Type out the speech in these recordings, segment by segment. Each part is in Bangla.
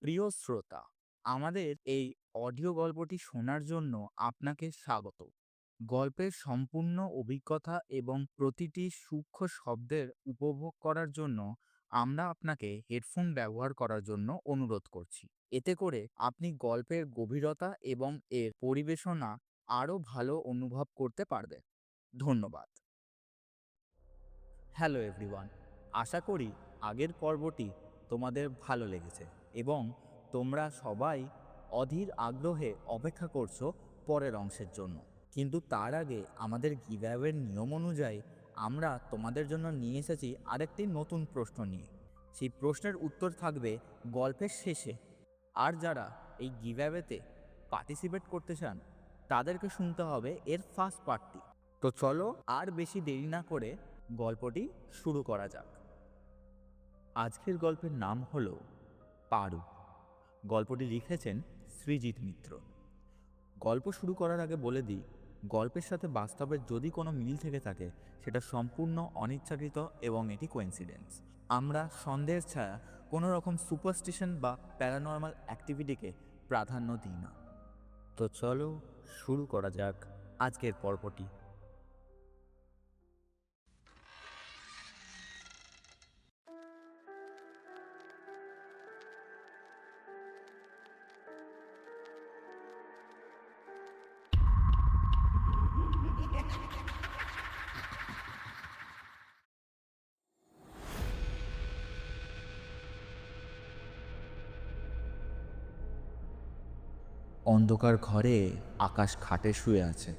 প্রিয় শ্রোতা, আমাদের এই অডিও গল্পটি শোনার জন্য আপনাকে স্বাগত। গল্পের সম্পূর্ণ অভিজ্ঞতা এবং প্রতিটি সূক্ষ্ম শব্দের উপভোগ করার জন্য আমরা আপনাকে হেডফোন ব্যবহার করার জন্য অনুরোধ করছি। এতে করে আপনি গল্পের গভীরতা এবং এর পরিবেশনা আরও ভালো অনুভব করতে পারবেন। ধন্যবাদ। হ্যালো এভরিওয়ান, আশা করি আগের পর্বটি তোমাদের ভালো লেগেছে এবং তোমরা সবাই অধীর আগ্রহে অপেক্ষা করছো পরের অংশের জন্য। কিন্তু তার আগে আমাদের গিভঅ্যাওয়ের নিয়ম অনুযায়ী আমরা তোমাদের জন্য নিয়ে এসেছি আরেকটি নতুন প্রশ্ন নিয়ে। সেই প্রশ্নের উত্তর থাকবে গল্পের শেষে। আর যারা এই গিভঅ্যাওয়েতে পার্টিসিপেট করতে চান তাদেরকে শুনতে হবে এর ফার্স্ট পার্টটি। তো চলো আর বেশি দেরি না করে গল্পটি শুরু করা যাক। আজকের গল্পের নাম হলো পারু। গল্পটি লিখেছেন সৃজিত মিত্র। গল্প শুরু করার আগে বলে দিই, গল্পের সাথে বাস্তবের যদি কোনো মিল থেকে থাকে সেটা সম্পূর্ণ অনিচ্ছাকৃত এবং এটি কোইন্সিডেন্স। আমরা সন্দেহের ছায়া কোনো রকম সুপারস্টিশন বা প্যারানর্মাল অ্যাক্টিভিটিকে প্রাধান্য দিই না। তো চলো শুরু করা যাক আজকের পর্বটি। অন্ধকার ঘরে আকাশ খাটে শুয়ে আছে,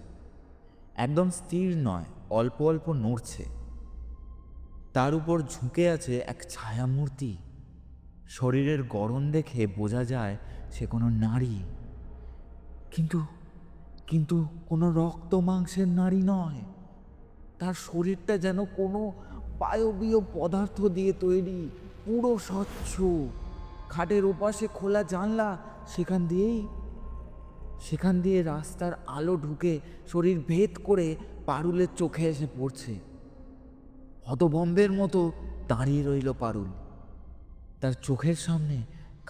একদম স্থির নয়, অল্প অল্প নড়ছে। তার উপর ঝুঁকে আছে এক ছায়ামূর্তি। শরীরের গড়ন দেখে বোঝা যায় সে কোনো নারী, কিন্তু কিন্তু কোনো রক্ত মাংসের নারী নয়। তার শরীরটা যেন কোনো বায়বীয় পদার্থ দিয়ে তৈরি, পুরো স্বচ্ছ। খাটের ওপাশে খোলা জানলা, সেখান দিয়ে রাস্তার আলো ঢুকে শরীর ভেদ করে পারুলের চোখে এসে পড়ছে। হতভম্বের মতো দাঁড়িয়ে রইল পারুল। তার চোখের সামনে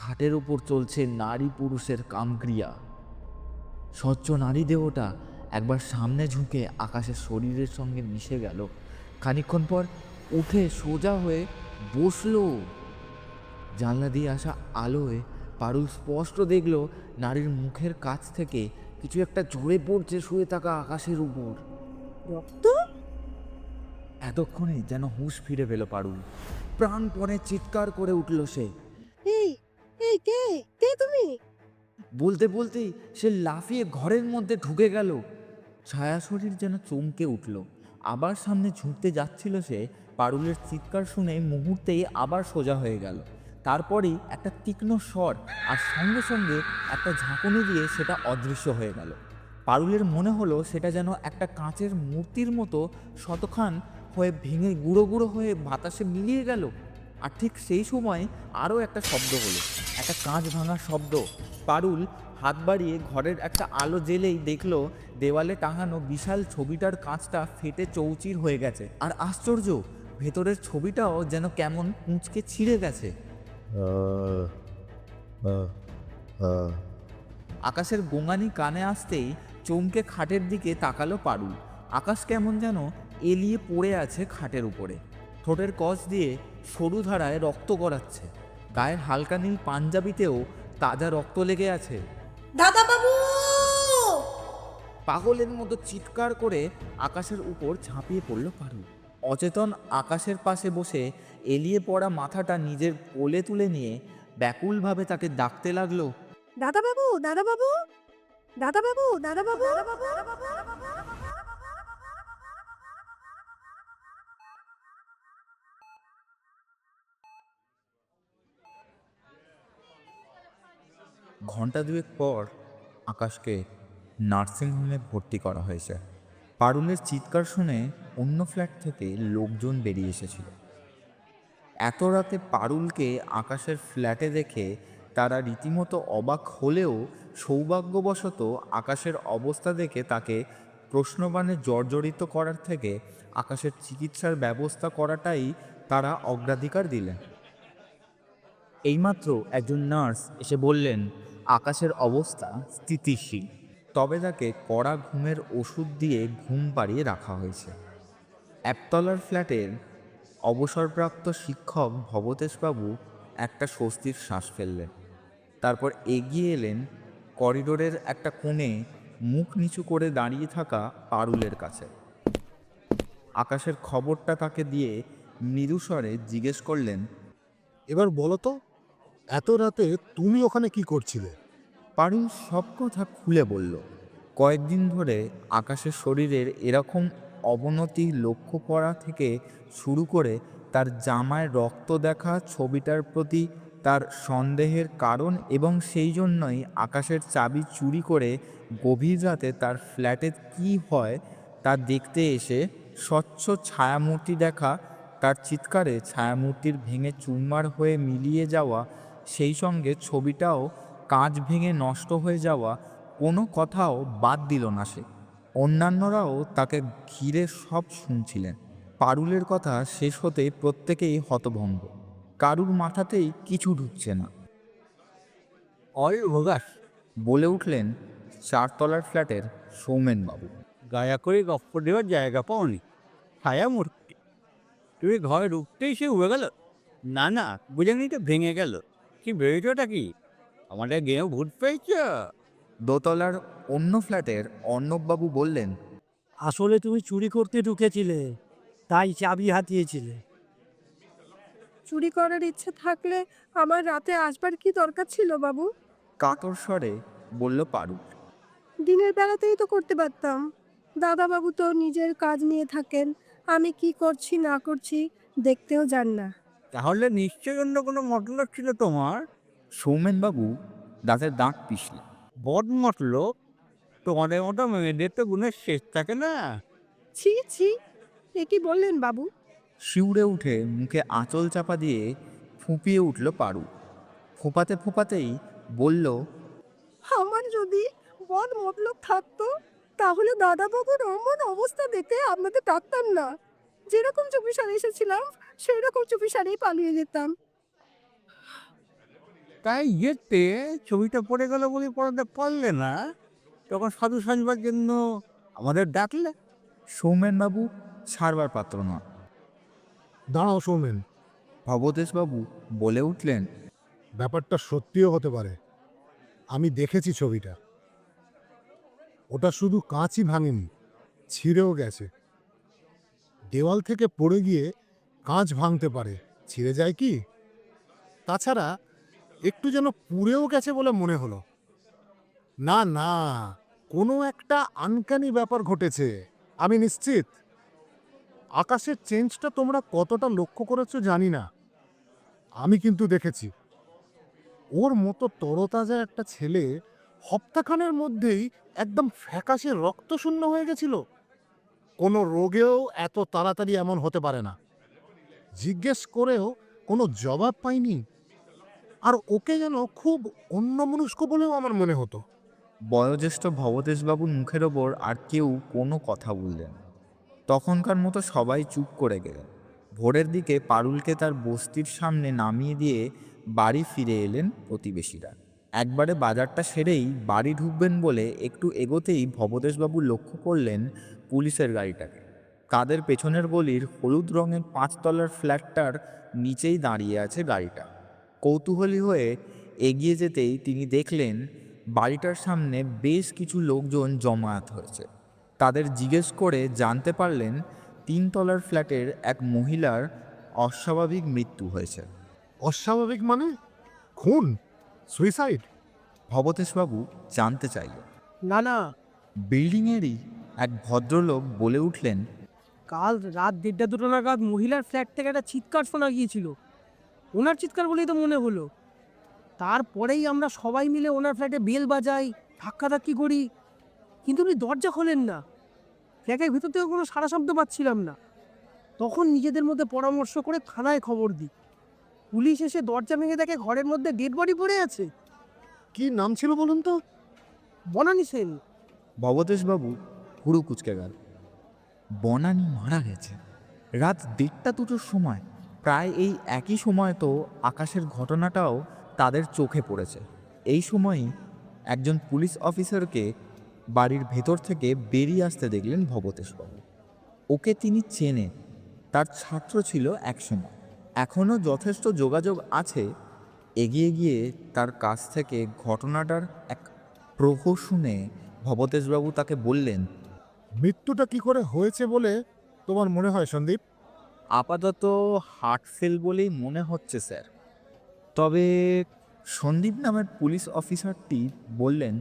খাটের উপর চলছে নারী পুরুষের কামক্রিয়া। স্বচ্ছ নারী দেহটা একবার সামনে ঝুঁকে আকাশের শরীরের সঙ্গে মিশে গেল, খানিকক্ষণ পর উঠে সোজা হয়ে বসলো। জানলা দিয়ে আসা আলোয় পারুল স্পষ্ট দেখল নারীর মুখের কাছ থেকে কিছু একটা ঝরে পড়ছে শুয়ে থাকা আকাশের উপর। রক্ত? এতক্ষণে যেন হুঁশ ফিরে পেল পারুল। প্রাণপণে চিৎকার করে উঠল সে। এই এই কে কে তুমি? বলতে বলতেই সে লাফিয়ে ঘরের মধ্যে ঢুকে গেল। ছায়া শরীর যেন চমকে উঠল। আবার সামনে ঝুঁকতে যাচ্ছিল সে, পারুলের চিৎকার শুনে মুহূর্তেই আবার সোজা হয়ে গেল। তারপরেই একটা তীক্ষ্ণ স্বর, আর সঙ্গে সঙ্গে একটা ঝাঁকুনি দিয়ে সেটা অদৃশ্য হয়ে গেল। পারুলের মনে হলো সেটা যেন একটা কাঁচের মূর্তির মতো শতখান হয়ে ভেঙে গুঁড়ো গুঁড়ো হয়ে বাতাসে মিলিয়ে গেল। আর ঠিক সেই সময় আরও একটা শব্দ হলো, একটা কাঁচ ভাঙার শব্দ। পারুল হাত বাড়িয়ে ঘরের একটা আলো জ্বেলেই দেখলো দেওয়ালে টাঙানো বিশাল ছবিটার কাঁচটা ফেটে চৌচির হয়ে গেছে। আর আশ্চর্য, ভেতরের ছবিটাও যেন কেমন কুঁচকে ছিঁড়ে গেছে। আকাশের গোঙানি কানে আসতেই চমকে খাটের দিকে তাকালো পারুল। আকাশ কেমন যেন এলিয়ে পড়ে আছে খাটের উপরে। ঠোঁটের কষ দিয়ে সরু ধারায় রক্ত গড়াচ্ছে। গায়ের হালকা নীল পাঞ্জাবিতেও তাজা রক্ত লেগে আছে। দাদা বাবু! পাগলের মতো চিৎকার করে আকাশের উপর ঝাঁপিয়ে পড়ল পারুল। অচেতন আকাশের পাশে বসে এলিয়ে পড়া মাথাটা নিজের কোলে তুলে নিয়ে ব্যাকুলভাবে তাকে ডাকতে লাগলো। দাদা বাবু! দাদা বাবু! দাদা বাবু! দাদা বাবু! ঘন্টা দুয়েক পর আকাশকে নার্সিংহোমে ভর্তি করা হয়েছে। পারুলের চিৎকার শুনে অন্য ফ্ল্যাট থেকে লোকজন বেরিয়ে এসেছিল। এত রাতে পারুলকে আকাশের ফ্ল্যাটে দেখে তারা রীতিমতো অবাক হলেও সৌভাগ্যবশত আকাশের অবস্থা দেখে তাকে প্রশ্নবাণে জর্জরিত করার থেকে আকাশের চিকিৎসার ব্যবস্থা করাটাই তারা অগ্রাধিকার দিলেন। এইমাত্র একজন নার্স এসে বললেন আকাশের অবস্থা স্থিতিশীল, তবে তাকে কড়া ঘুমের ওষুধ দিয়ে ঘুম পাড়িয়ে রাখা হয়েছে। একতলার ফ্ল্যাটের অবসরপ্রাপ্ত শিক্ষক ভবতেশবাবু একটা স্বস্তির শ্বাস ফেললেন। তারপর এগিয়ে এলেন করিডোরের একটা কোণে মুখ নিচু করে দাঁড়িয়ে থাকা পারুলের কাছে। আকাশের খবরটা তাকে দিয়ে মৃদুস্বরে জিজ্ঞেস করলেন, এবার বলো তো, এত রাতে তুমি ওখানে কি করছিলে? পারুল সব কথা খুলে বলল। কয়েকদিন ধরে আকাশের শরীরের এরকম অবনতি লক্ষ্য করা থেকে শুরু করে তার জামায় রক্ত দেখা ছবিটার প্রতি তার সন্দেহের কারণ এবং সেই জন্যই আকাশের চাবি চুরি করে গভীর রাতে তার ফ্ল্যাটে কী হয় তা দেখতে এসে স্বচ্ছ ছায়ামূর্তি দেখা, তার চিৎকারে ছায়ামূর্তির ভেঙে চুরমার হয়ে মিলিয়ে যাওয়া, সেই সঙ্গে ছবিটাও কাঁচ ভেঙে নষ্ট হয়ে যাওয়া, কোনো কথাও বাদ দিল না সে। অন্যান্যরাও তাকে ঘিরে সব শুনছিলেন। পারুলের কথা শেষ হতেই প্রত্যেকেই হতভম্ব, কারুর মাথাতেই কিছু ঢুকছে না। অয় ভোগাস, বলে উঠলেন চারতলার ফ্ল্যাটের সৌমেনবাবু। গায়া করে গপ্প দেওয়ার জায়গা পাওনি। ছায়া মূর্তি, তুমি ঘরে ঢুকতেই সে উড়ে গেল। না না, বুঝানি তো ভেঙে গেল। কি বেরোটা কি? আমাদের গেঁয়ো ভূত পেয়েছ? দোতলার অন্য ফ্ল্যাটের অর্ণববাবু বললেন, আসলে তুমি চুরি করতে ঢুকেছিলে, তাই চাবি হাতিয়েছিলে। চুরি করার ইচ্ছে থাকলে আমার রাতে আসবার কি দরকার ছিল বাবু? কাতর স্বরে বলল পারুল। দিনের বেলাতেই তো করতে পারতাম। দাদাবাবু তো নিজের কাজ নিয়ে থাকেন, আমি কি করছি না করছি দেখতেও যান না। তাহলে নিশ্চয়ই অন্য কোনো মতলব ছিল তোমার। সৌমেনবাবু দাঁতের দাঁত পিষলেন। বদ মতলব? তোমাদের মতো মেয়েদের তো গুণের শেষ থাকে না। ছি ছি, এ কি বললেন বাবু? শিউরে উঠে মুখে আঁচল চাপা দিয়ে ফুঁপিয়ে উঠল পারু। ফোঁপাতে ফোঁপাতেই বলল, আমার যদি বদ মতলব থাকতো তাহলে দাদাবাবুর অমন অবস্থা দেখে আপনাদের ডাকতাম না। যেরকম চুপিসারে এসেছিলাম সেই রকম চুপিসারেই পালিয়ে যেতাম। তাই যেতে ছবিটা পড়ে গেল বলে পড়াতে পারলে না, তখন সাধু সাজবার জন্য আমাদের ডাকলে। সৌমেনবাবু ছাড়বার পাত্র নয়। দাঁড়াও সৌমেন, ভবতেশবাবু বলে উঠলেন, ব্যাপারটা সত্যিও হতে পারে। আমি দেখেছি ছবিটা। ওটা শুধু কাঁচই ভাঙেনি, ছিঁড়েও গেছে। দেওয়াল থেকে পড়ে গিয়ে কাঁচ ভাঙতে পারে, ছিঁড়ে যায় কি? তাছাড়া একটু যেন পুড়েও গেছে বলে মনে হলো। না না, কোনো একটা আনকানি ব্যাপার ঘটেছে, আমি নিশ্চিত। আকাশের চেঞ্জটা তোমরা কতটা লক্ষ্য করেছো জানি না, আমি কিন্তু দেখেছি। ওর মতো তরতাজা একটা ছেলে হপ্তাখানের মধ্যেই একদম ফ্যাকাশে রক্তশূন্য হয়ে গেছিল। কোনো রোগেও এত তাড়াতাড়ি এমন হতে পারে না। জিজ্ঞেস করেও কোনো জবাব পাইনি। আর ওকে যেন খুব অন্যমনস্ক বলেও আমার মনে হতো। বয়োজ্যেষ্ঠ ভবতেশবাবুর মুখের ওপর আর কেউ কোনো কথা বললেন। তখনকার মতো সবাই চুপ করে গেলেন। ভোরের দিকে পারুলকে তার বস্তির সামনে নামিয়ে দিয়ে বাড়ি ফিরে এলেন প্রতিবেশীরা। একবারে বাজারটা সেরেই বাড়ি ঢুকবেন বলে একটু এগোতেই ভবতেশবাবু লক্ষ্য করলেন পুলিশের গাড়িটাকে। তাদের পেছনের গলির হলুদ রঙের 5 তলার ফ্ল্যাটটার নিচেই দাঁড়িয়ে আছে গাড়িটা। কৌতূহলী হয়ে এগিয়ে যেতেই তিনি দেখলেন বাড়িটার সামনে বেশ কিছু লোকজন জমায়েত হয়েছে। তাদের জিজ্ঞেস করে জানতে পারলেন 3 তলার ফ্ল্যাটের এক মহিলার অস্বাভাবিক মৃত্যু হয়েছে। অস্বাভাবিক মানে? খুন? সুইসাইড? ভবতেশবাবু জানতে চাইলেন। না না, বিল্ডিংয়েরই এক ভদ্রলোক বলে উঠলেন, কাল রাত 1:30-2 নাগাদ মহিলার ফ্ল্যাট থেকে একটা চিৎকার শোনা গিয়েছিল। ওনার চিৎকার বলেই তো মনে হলো। তারপরেই আমরা সবাই মিলে ওনার ফ্ল্যাটে বেল বাজাই, ধাক্কাধাক্কি করি, কিন্তু উনি দরজা খোলেন না। ফ্ল্যাটের ভিতর থেকে কোনো সারা শব্দ পাচ্ছিলাম না। তখন নিজেদের মধ্যে পরামর্শ করে থানায় খবর দিই। পুলিশ এসে দরজা ভেঙে দেখে ঘরের মধ্যে ডেড বডি পড়ে আছে। কি নাম ছিল বলুন তো? বনানী সেন। ভবতেশবাবু হুড়ু কুচকে গেল। বনানী মারা গেছে রাত 1:30-2টোর সময়। প্রায় এই একই সময় তো আকাশের ঘটনাটাও তাদের চোখে পড়েছে। এই সময়ই একজন পুলিশ অফিসারকে বাড়ির ভেতর থেকে বেরিয়ে আসতে দেখলেন ভবতেশবাবু। ওকে তিনি চেনেন, তার ছাত্র ছিল একসময়, এখনও যথেষ্ট যোগাযোগ আছে। এগিয়ে গিয়ে তার কাছ থেকে ঘটনাটার এক প্রহর শুনে ভবতেশবাবু তাকে বললেন, মৃত্যুটা কি করে হয়েছে বলে তোমার মনে হয় সন্দীপ? আপাতত হার্ট ফেল বলেই মনে হচ্ছে স্যার। তবে সন্দীপ নামের পুলিশ অফিসারটি বললেন,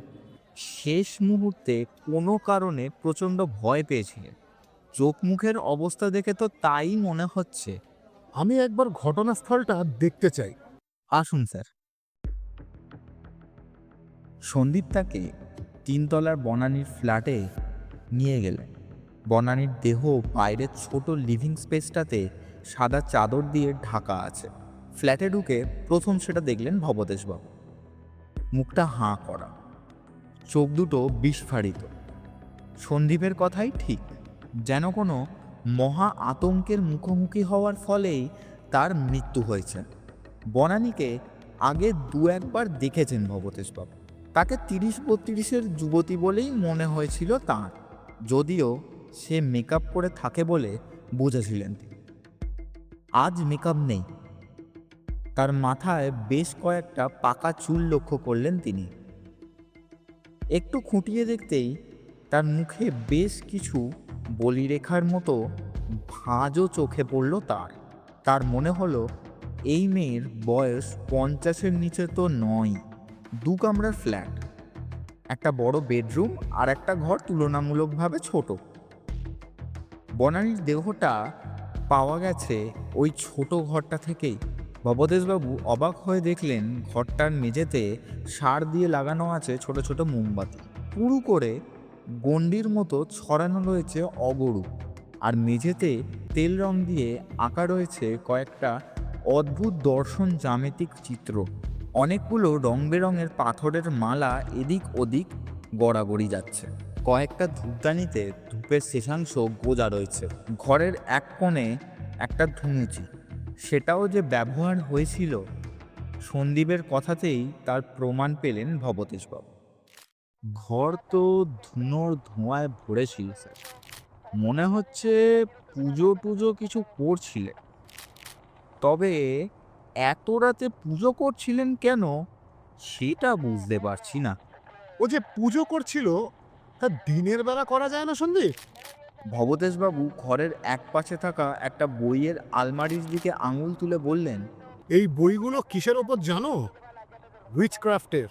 শেষ মুহূর্তে কোনো কারণে প্রচণ্ড ভয় পেয়েছিলেন। চোখ মুখের অবস্থা দেখে তো তাই মনে হচ্ছে। আমি একবার ঘটনাস্থলটা দেখতে চাই। আসুন স্যার। সন্দীপ তাকে 3 তলার বনানীর ফ্ল্যাটে নিয়ে গেলেন। বনানীর দেহ বাইরের ছোট লিভিং স্পেসটাতে সাদা চাদর দিয়ে ঢাকা আছে। ফ্ল্যাটে ঢুকে প্রথম সেটা দেখলেন ভবতেশবাবু। মুখটা হাঁ করা, চোখ দুটো বিস্ফারিত। সন্দীপের কথাই ঠিক, যেন কোনো মহা আতঙ্কের মুখোমুখি হওয়ার ফলেই তার মৃত্যু হয়েছে। বনানীকে আগে 2-1 বার দেখেছেন ভবতেশবাবু। তাকে 30-32-এর যুবতী বলেই মনে হয়েছিল তাঁর, যদিও সে মেকআপ করে থাকে বলে বুঝেছিলেন তিনি। আজ মেকআপ নেই, তার মাথায় বেশ কয়েকটা পাকা চুল লক্ষ্য করলেন তিনি। একটু খুঁটিয়ে দেখতেই তার মুখে বেশ কিছু বলিরেখার মতো ভাঁজও চোখে পড়ল তার। তার মনে হলো এই মেয়ের বয়স 50-এর নিচে তো নয়। 2 কামরার ফ্ল্যাট, একটা বড় বেডরুম আর একটা ঘর তুলনামূলকভাবে ছোট। বনানীর দেহটা পাওয়া গেছে ওই ছোট ঘরটা থেকেই। ভবতেশবাবু অবাক হয়ে দেখলেন ঘরটার মেঝেতে সার দিয়ে লাগানো আছে ছোট ছোট মোমবাতি, পুরু করে গণ্ডির মতো ছড়ানো রয়েছে অগরু, আর মেঝেতে তেল রং দিয়ে আঁকা রয়েছে কয়েকটা অদ্ভুত দর্শন জ্যামিতিক চিত্র। অনেকগুলো রং বেরঙের পাথরের মালা এদিক ওদিক গড়াগড়ি যাচ্ছে। কয়েকটা ধূপদানিতে ধূপের শেষাংশ গোজা রয়েছে। ঘরের এক কোণে একটা ধুনুচি, সেটাও যে ব্যবহার হয়েছিল সন্দীপের কথাতেই তার প্রমাণ পেলেন ভবতেশবাবু। ঘর তো ধুনোর ধোঁয়ায় ভরেছিল স্যার। মনে হচ্ছে পুজো টুজো কিছু করছিলেন। তবে এত রাতে পুজো করছিলেন কেন সেটা বুঝতে পারছি না। ও যে পুজো করছিল তা দিনের বেলা করা যায় না সন্দীপ? ভবতেশবাবু ঘরের এক পাশে থাকা একটা বইয়ের আলমারির দিকে আঙুল তুলে বললেন, এই বইগুলো কিসের ওপর জানো? উইচক্রাফটের।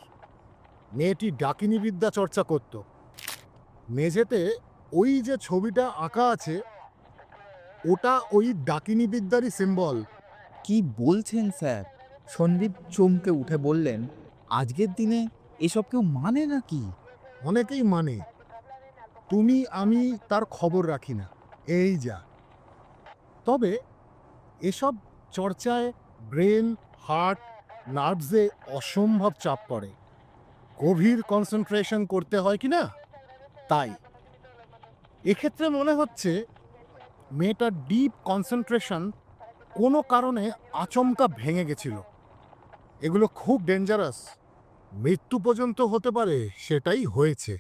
মেয়েটি ডাকিনী বিদ্যা চর্চা করত। মেঝেতে ওই যে ছবিটা আঁকা আছে, ওটা ওই ডাকিনী বিদ্যারই সিম্বল। কি বলছেন স্যার? সন্দীপ চমকে উঠে বললেন, আজকের দিনে এসব কেউ মানে নাকি? অনেকেই মানে, তুমি আমি তার খবর রাখি না, এই যা। তবে এসব চর্চায় ব্রেন, হার্ট, নার্ভসে অসম্ভব চাপ পড়ে। গভীর কনসেন্ট্রেশন করতে হয় কি না, তাই এক্ষেত্রে মনে হচ্ছে মেয়েটার ডিপ কনসেন্ট্রেশন কোনো কারণে আচমকা ভেঙে গেছিল। এগুলো খুব ডেঞ্জারাস, মৃত্যু পর্যন্ত হতে পারে, সেটাই হয়েছে।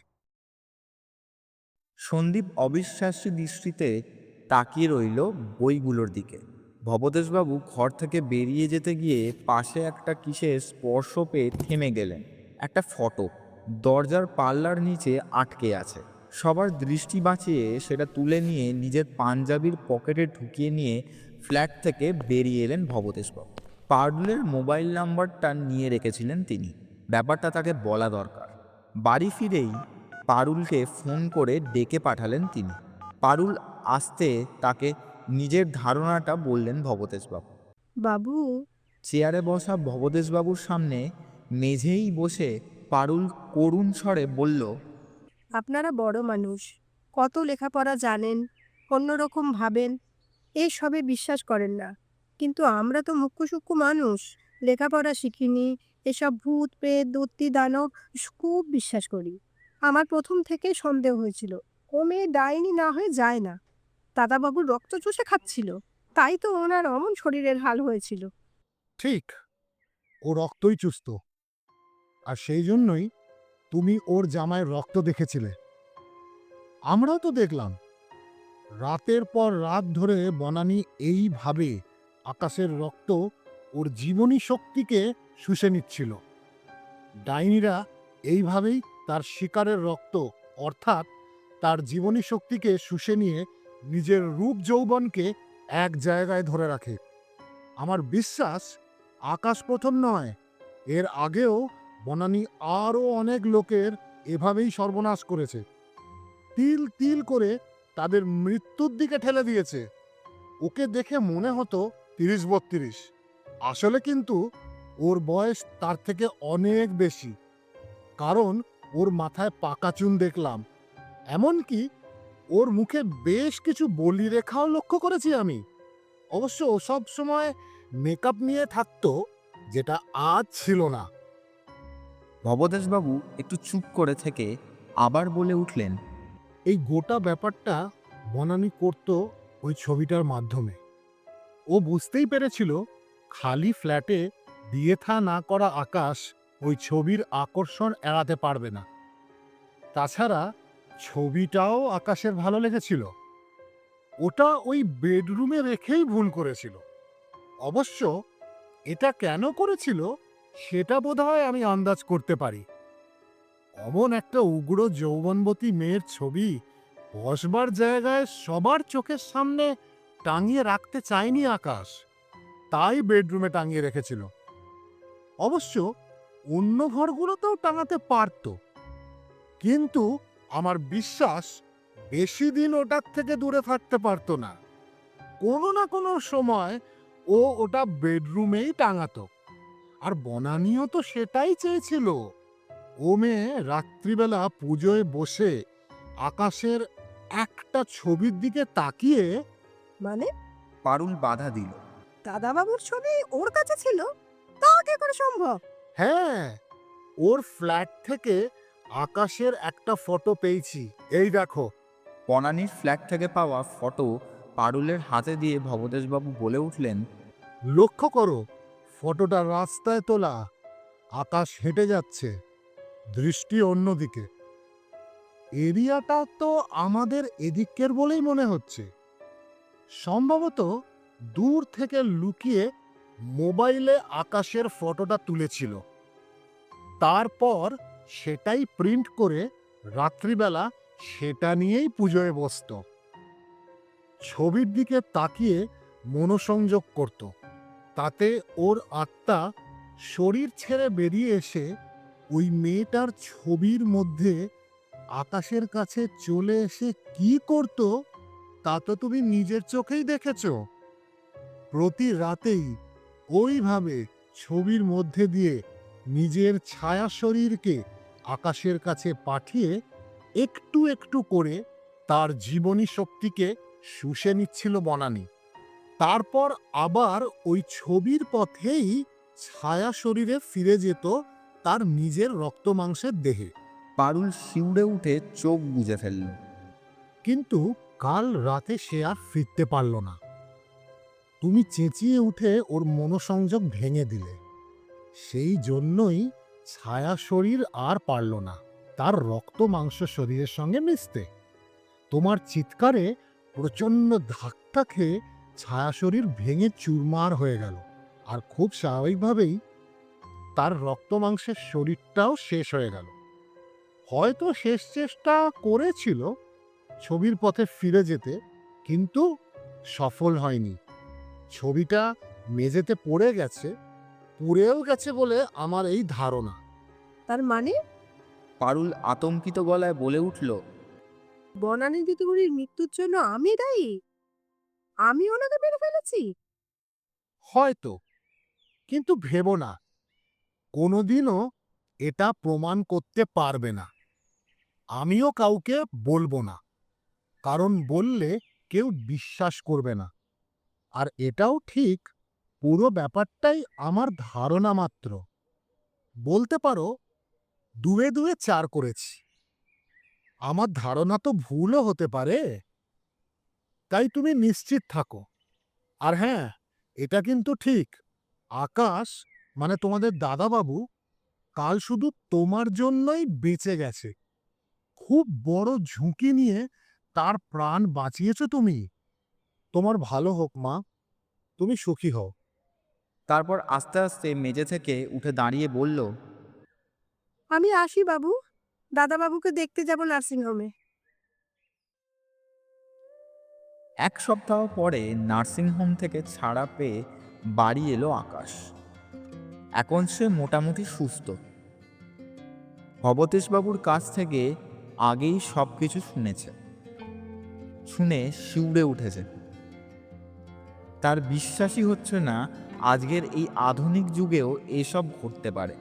সন্দীপ অবিশ্বাস্য দৃষ্টিতে তাকিয়ে রইল বইগুলোর দিকে। ভবতেশবাবু ঘর থেকে বেরিয়ে যেতে গিয়ে পাশে একটা কিসের স্পর্শ পেয়ে থেমে গেলেন। একটা ফটো দরজার পাল্লার নিচে আটকে আছে। সবার দৃষ্টি বাঁচিয়ে সেটা তুলে নিয়ে নিজের পাঞ্জাবির পকেটে ঢুকিয়ে নিয়ে ফ্ল্যাট থেকে বেরিয়ে এলেন ভবতেশবাবু। পারুলের মোবাইল নাম্বারটা নিয়ে রেখেছিলেন তিনি, ব্যাপারটা তাকে বলা দরকার। বাড়ি ফিরেই পারুলকে ফোন করে ডেকে পাঠালেন তিনি। পারুল আসতে তাকে নিজের ধারণাটা বললেন ভবতেশবাবু। বাবু, চেয়ারে বসা ভবতেশবাবুর সামনে মেঝেই বসে পারুল করুণ স্বরে বলল, আপনারা বড় মানুষ, কত লেখাপড়া জানেন, অন্যরকম ভাবেন, এসবে বিশ্বাস করেন না। কিন্তু আমরা তো মুখ্য মানুষ, লেখাপড়া শিখিনি, এসব ভূত প্রেত দত্তি দানব খুব বিশ্বাস করি। আমার প্রথম থেকে সন্দেহ হয়েছিল ও মেয়ে ডাইনি না হয়ে যায় না। দাদাবাবুর রক্ত চুষে খাচ্ছিল। তাই তো ওনার অমন শরীরের হাল হয়েছিল। ঠিক, ও রক্তই চুষত। আর সেই জন্যই তুমি ওর জামায় রক্ত দেখেছিলে। আমরাও তো দেখলাম রাতের পর রাত ধরে বনানী এইভাবে আকাশের রক্ত ওর জীবনী শক্তিকে শুষে নিচ্ছিল। ডাইনিরা এইভাবেই তার শিকারের রক্ত অর্থাৎ তার জীবনী শক্তিকে শুষে নিয়ে নিজের রূপ যৌবনকে এক জায়গায় ধরে রাখে। আমার বিশ্বাস আকাশ প্রথম নয়, এর আগেও বনানী আরও অনেক লোকের এভাবেই সর্বনাশ করেছে। তিল তিল করে তাদের মৃত্যুর দিকে ঠেলে দিয়েছে। ওকে দেখে মনে হতো ৩০-৩২, আসলে কিন্তু ওর বয়স তার থেকে অনেক বেশি। কারণ ওর মাথায় পাকা চুন দেখলাম, এমনকি ওর মুখে বেশ কিছু বলি রেখাও লক্ষ্য করেছি আমি। অবশ্য ও সব সময় মেকআপ নিয়ে থাকতো, যেটা আজ ছিল না। ভবদেশবাবু একটু চুপ করে থেকে আবার বলে উঠলেন, এই গোটা ব্যাপারটা বনানী করত ওই ছবিটার মাধ্যমে। ও বুঝতেই পেরেছিল খালি ফ্ল্যাটে বিয়ে থা না করা আকাশ ওই ছবির আকর্ষণ এড়াতে পারবে না। তাছাড়া ছবিটাও আকাশের ভালো লেগেছিল। ওটা ওই বেডরুমে রেখেই ভুল করেছিল। অবশ্য এটা কেন করেছিল সেটা বোধহয় আমি আন্দাজ করতে পারি। অমন একটা উগ্র যৌবনবতী মেয়ের ছবি বসবার জায়গায় সবার চোখের সামনে টাঙিয়ে রাখতে চায়নি আকাশ, তাই বেডরুমে টাঙিয়ে রেখেছিল। অবশ্য অন্য ঘরগুলোতেও টাঙাতে পারত, কিন্তু আমার বিশ্বাস বেশি দিন ওটার থেকে দূরে থাকতে পারতো না। কোনো না কোনো সময় ও ওটা বেডরুমেই টাঙাতো। আর বনানীও তো সেটাই চেয়েছিল। ও মেয়ে রাত্রিবেলা পুজোয় বসে আকাশের একটা ছবির দিকে তাকিয়ে, মানে পারুল বাধা দিল। দাদাবাবুর ছবি ওর কাছে ছিল, তাও কি করে সম্ভব? হ্যাঁ, ওর ফ্ল্যাট থেকে আকাশের একটা ফটো পেয়েছি, এই দেখো। বনানীর ফ্ল্যাট থেকে পাওয়া ফটো পারুলের হাতে দিয়ে ভবদেশবাবু বলে উঠলেন, লক্ষ্য করো, ফটোটা রাস্তায় তোলা, আকাশ হেঁটে যাচ্ছে, দৃষ্টি অন্যদিকে। এরিয়াটা তো আমাদের এদিকের বলেই মনে হচ্ছে। সম্ভবত দূর থেকে লুকিয়ে মোবাইলে আকাশের ফটোটা তুলেছিল, তারপর সেটাই প্রিন্ট করে রাত্রিবেলা সেটা নিয়েই পুজোয় বসত। ছবির দিকে তাকিয়ে মনোসংযোগ করত, তাতে ওর আত্মা শরীর ছেড়ে বেরিয়ে এসে ওই মেয়েটার ছবির মধ্যে আকাশের কাছে চলে এসে কি করত তা তো তুমি নিজের চোখেই দেখেছ। প্রতি রাতেই ওইভাবে ছবির মধ্যে দিয়ে নিজের ছায়া শরীরকে আকাশের কাছে পাঠিয়ে একটু একটু করে তার জীবনী শক্তিকে শুষে নিচ্ছিল বনানী। তারপর আবার ওই ছবির পথেই ছায়া শরীরে ফিরে যেত তার নিজের রক্ত মাংসের দেহে। পারুল শিউরে উঠে চোখ বুজে ফেলল। কিন্তু কাল রাতে সে আর ফিরতে পারল না। তুমি চেঁচিয়ে উঠে ওর মনোসংযোগ ভেঙে দিলে, সেই জন্যই ছায়া শরীর আর পারল না তার রক্ত মাংস শরীরের সঙ্গে মিশতে। তোমার চিৎকারে প্রচণ্ড ধাক্কা খেয়ে ছায়া শরীর ভেঙে চুরমার হয়ে গেল, আর খুব স্বাভাবিকভাবেই তার রক্ত মাংসের শরীরটাও শেষ হয়ে গেল। হয়তো শেষ চেষ্টা করেছিল ছবির পথে ফিরে যেতে, কিন্তু সফল হয়নি। ছবিটা মেঝেতে পড়ে গেছে, পুড়েও গেছে বলে আমার এই ধারণা। তার মানে পারুল আতঙ্কিত গলায় বলে উঠল, বনানী দিদিগুড়ির মৃত্যুর জন্য আমি দায়ী? আমি ওনাকে মেরে ফেলেছি? হয়তো, কিন্তু ভেবো না, কোনোদিনও এটা প্রমাণ করতে পারবে না। আমিও কাউকে বলবো না, কারণ বললে কেউ বিশ্বাস করবে না। আর এটাও ঠিক, পুরো ব্যাপারটাই আমার ধারণা মাত্র। বলতে পারো দুয়ে দুয়ে চার করেছি। আমার ধারণা তো ভুলও হতে পারে, তাই তুমি নিশ্চিত থাকো, আর হ্যাঁ, এটা কিন্তু ঠিক, আকাশ মানে তোমাদের দাদাবাবু কাল শুধু তোমার জন্যই বেঁচে গেছে। খুব বড় ঝুঁকি নিয়ে তার প্রাণ বাঁচিয়েছো তুমি। তোমার ভালো হোক মা, তুমি সুখী হও। তারপর আস্তে আস্তে মেঝে থেকে উঠে দাঁড়িয়ে বলল, আমি আসি বাবু, দাদাবাবুকে দেখতে যাব নার্সিংহোমে। 1 সপ্তাহ পরে নার্সিংহোম থেকে ছাড়া পেয়ে বাড়ি এলো আকাশ। এখন সে মোটামুটি সুস্থ। ভবতেশবাবুর কাছ থেকে আগেই সব কিছু শুনেছে, শুনে শিউরে উঠেছে। তার বিশ্বাসই হচ্ছে না আজকের এই আধুনিক যুগেও এসব ঘটতে পারে।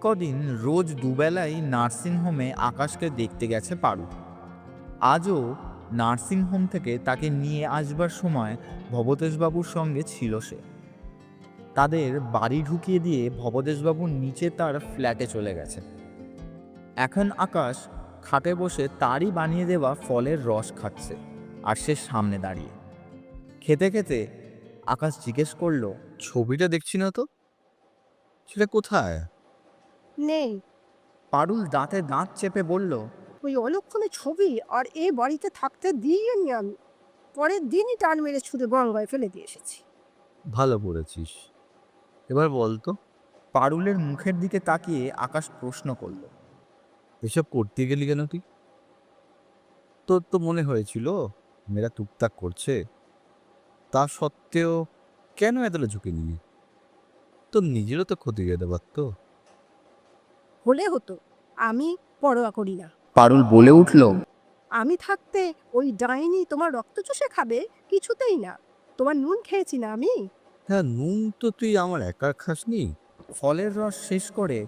কদিন রোজ দুবেলাই নার্সিংহোমে আকাশকে দেখতে গেছে পারু। আজও নার্সিংহোম থেকে তাকে নিয়ে আসবার সময় ভবতেশবাবুর সঙ্গে ছিল সে। তাদের বাড়ি ঢুকিয়ে দিয়ে ভবতেশবাবু নিচে তার ফ্ল্যাটে চলে গেছে। এখন আকাশ খাটে বসে তারই বানিয়ে দেওয়া ফলের রস খাচ্ছে, আর সে সামনে দাঁড়িয়ে। খেতে খেতে আকাশ জিজ্ঞেস করলো, ছবিটা দেখছি না তো, সেটা কোথায়? নেই। পারুল দাঁতে দাঁত চেপে বলল, ওই অলক্ষণে ছবি আর এ বাড়িতে থাকতে দিইনি আমি। পরের দিনই টান মেরে ছুঁড়ে গঙ্গায় ফেলে দিয়ে এসেছি। ভালো করেছিস। এবার বল তো, পারুলের মুখের দিকে তাকিয়ে আকাশ প্রশ্ন করল, এসব করতে গেলি কেন তুই? তোর তো মনে হয়েছিল মেয়েরা টুকটাক করছে, তা সত্ত্বেও কেন এতটা ঝুঁকি নিলি? তোর নিজেরও তো ক্ষতি যেতে পারতো। হলে হতো, আমি পরোয়া করি না। পারুল বলে উঠল, আমি থাকতে ওই ডাইনি তোমার রক্ত চুষে খাবে? কিছুতেই না। তোমার নুন খেয়েছি না আমি। হ্যাঁ, নুন তো তুই আমার একার খাসনি। ফলের রস শেষ করে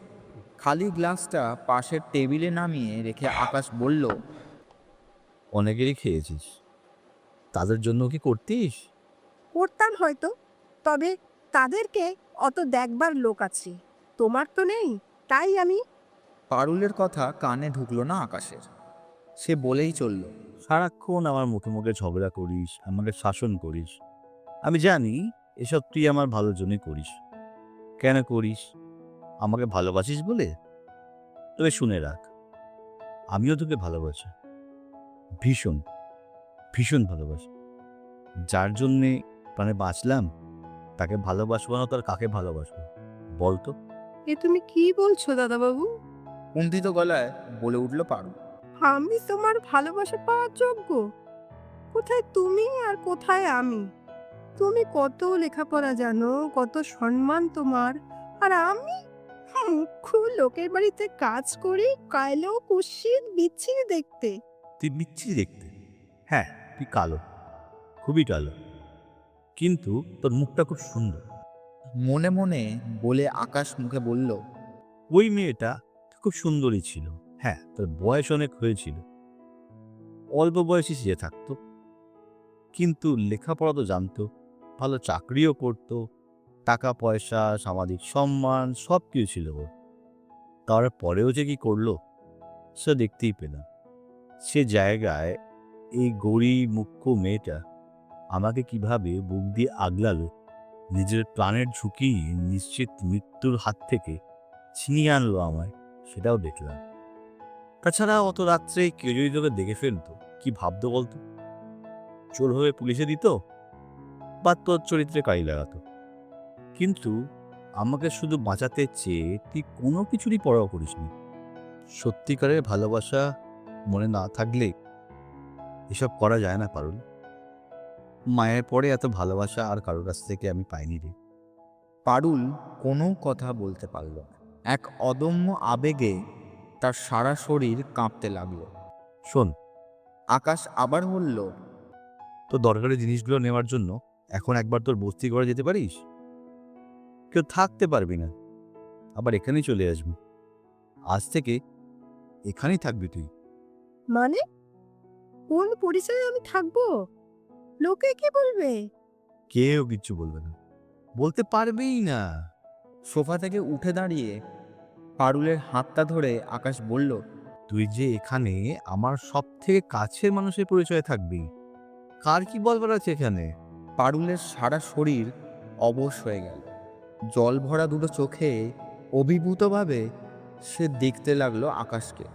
খালি গ্লাসটা পাশের টেবিলে নামিয়ে রেখে আকাশ বলল, অনেকেরই খেয়েছিস, তাদের জন্য কি করতিস? করতাম হয়তো, তবে তাদেরকে অত দেখবার লোক আছে, তোমার তো নেই, তাই আমি। পারুলের কথা কানে ঢুকলো না আকাশের। সে বলেই চলল, সারাক্ষণ আমার মুখে মুখে ঝগড়া করিস, আমাকে শাসন করিস। আমি জানি এসব তুই আমার ভালোর জন্যই করিস। কেন করিস? আমাকে ভালোবাসিস বলে? তবে শুনে রাখ, আমিও তোকে ভালোবাসি, ভীষণ ভীষণ ভালোবাসি। যার জন্যে প্রাণে বাঁচলাম, তাকে ভালোবাসবো না তার কাকে ভালোবাসবো বল তো? এ তুমি কি বলছো দাদাবাবু? কুণ্ঠিত গলায় বলে উঠল পারুল। আমি তোমার ভালোবাসা পাওয়ার যোগ্য? কোথায় তুমি আর কোথায় আমি? তুমি কত লেখাপড়া জানো, কত সম্মান তোমার, আর আমি মুখ্য লোকের বাড়িতে কাজ করি, কাইলেও কুৎসিত বিচ্ছিরি দেখতে। তুই বিচ্ছিরি দেখতে? হ্যাঁ, তুই কালো, খুবই কালো, কিন্তু তোর মুখটা খুব সুন্দর। মনে মনে বলে আকাশ মুখে বলল, ওই মেয়েটা খুব সুন্দরী ছিল। হ্যাঁ, তার বয়স অনেক হয়েছিল, অল্প বয়সী সে থাকতো, কিন্তু লেখাপড়া তো জানতো, ভালো চাকরিও করতো, টাকা পয়সা সামাজিক সম্মান সব কিছু ছিল ওর। তারপরেও যে কি করলো সে দেখতেই পেলাম। সে জায়গায় এই গরিব মুখ্য মেয়েটা আমাকে কিভাবে বুক দিয়ে আগলালো, নিজের প্রাণের ঝুঁকি নিশ্চিত মৃত্যুর হাত থেকে ছিনিয়ে আনলো আমায়, সেটাও দেখলাম। তাছাড়া অত রাত্রে কেউ যদি তোকে দেখে ফেলতো, কি ভাবতো বলতো? চোর হয়ে পুলিশে দিত বা তোর চরিত্রে কালি লাগাতো। কিন্তু আমাকে শুধু বাঁচাতে চেয়ে তুই কোনো কিছুরই পরোয়া করিসনি। সত্যিকারের ভালোবাসা মনে না থাকলে এসব করা যায় না পারুল। মায়ের পরে এত ভালোবাসা আর কারোর কাছ থেকে আমি পাইনি রে। পারুল কোনো কথা বলতে পারল না। এক অদম্য আবেগে তার সারা শরীর কাঁপতে লাগলো। শোন, আকাশ আবার বলল, তোর দরকারি জিনিসগুলো নেওয়ার জন্য এখন একবার তোর বস্তি করে যেতে পারিস? কেউ থাকতে পারবি না, আবার এখানেই চলে আসবি। আজ থেকে এখানেই থাকবি তুই। মানে কোন পরিচয়ে আমি থাকবো? লোকে কি বলবে? কেউ কিচ্ছু বলবে না, বলতে পারবেই না। সোফা থেকে উঠে দাঁড়িয়ে পারুলের হাতটা ধরে আকাশ বলল, তুই যে এখানে আমার সব থেকে কাছের মানুষের পরিচয় থাকবি, কার কি বলবার আছে এখানে? পারুলের সারা শরীর অবশ হয়ে গেল। জল ভরা দুটো চোখে অভিভূতভাবে সে দেখতে লাগলো আকাশকে।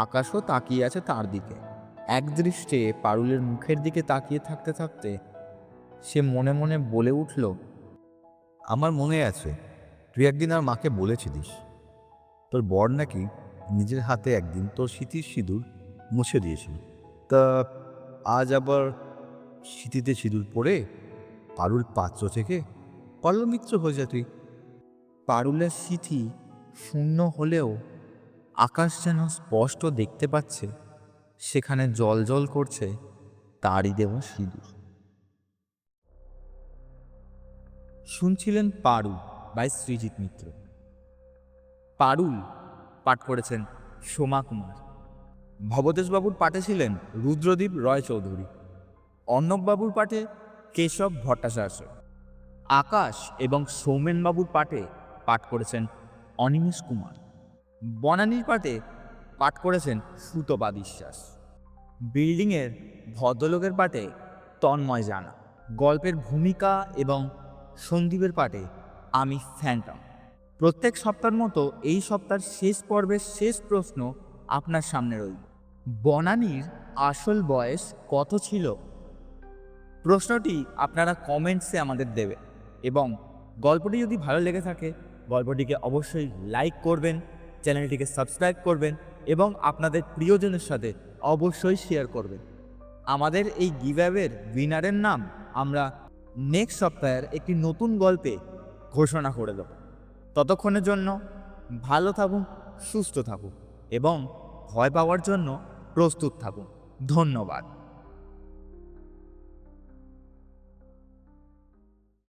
আকাশও তাকিয়ে আছে তার দিকে। একদৃষ্টে পারুলের মুখের দিকে তাকিয়ে থাকতে থাকতে সে মনে মনে বলে উঠল, আমার মনে আছে তুই একদিন আর মাকে বলেছিলিস তোর বর নাকি নিজের হাতে একদিন তোর স্মৃতির সিঁদুর মুছে দিয়েছিল। তা আজ আবার স্মৃতিতে সিঁদুর পরে পারুল পাত্র থেকে কলমিত্র হয়ে যা তুই। পারুলের স্মৃতি শূন্য হলেও আকাশ যেন স্পষ্ট দেখতে পাচ্ছে সেখানে জ্বলজ্বল করছে তারই দেওয়া সিঁদুর। শুনছিলেন পারুল বাই সৃজিত মিত্র। পারুল পাঠ করেছেন সোমা কুমার। ভবদেশবাবুর পাঠে ছিলেন রুদ্রদীপ রয় চৌধুরী। অর্ণববাবুর পাঠে কেশব ভট্টাচার্য। আকাশ এবং সৌমেনবাবুর পাঠে পাঠ করেছেন অনিমেষ কুমার। বনানীর পাঠে পাঠ করেছেন সুতপা বিশ্বাস। বিল্ডিংয়ের ভদ্রলোকের পাঠে তন্ময় জানা। গল্পের ভূমিকা এবং সন্দীপের পাঠে আমি ফ্যান্টম। প্রত্যেক সপ্তাহের মতো এই সপ্তাহের শেষ পর্বের শেষ প্রশ্ন আপনার সামনে রইল। বনানীর আসল বয়স কত ছিল? প্রশ্নটি আপনারা কমেন্টসে আমাদের দেবে এবং গল্পটি যদি ভালো লেগে থাকে গল্পটিকে অবশ্যই লাইক করবেন, চ্যানেলটিকে সাবস্ক্রাইব করবেন এবং আপনাদের প্রিয়জনের সাথে অবশ্যই শেয়ার করবেন। আমাদের এই গিভঅ্যাওয়ের উইনারের নাম আমরা নেক্সট সপ্তাহের একটি নতুন গল্পে ঘোষণা করে দেব। ততক্ষণের জন্য ভালো থাকুন, সুস্থ থাকুন এবং ভয় পাওয়ার জন্য প্রস্তুত থাকুন। ধন্যবাদ।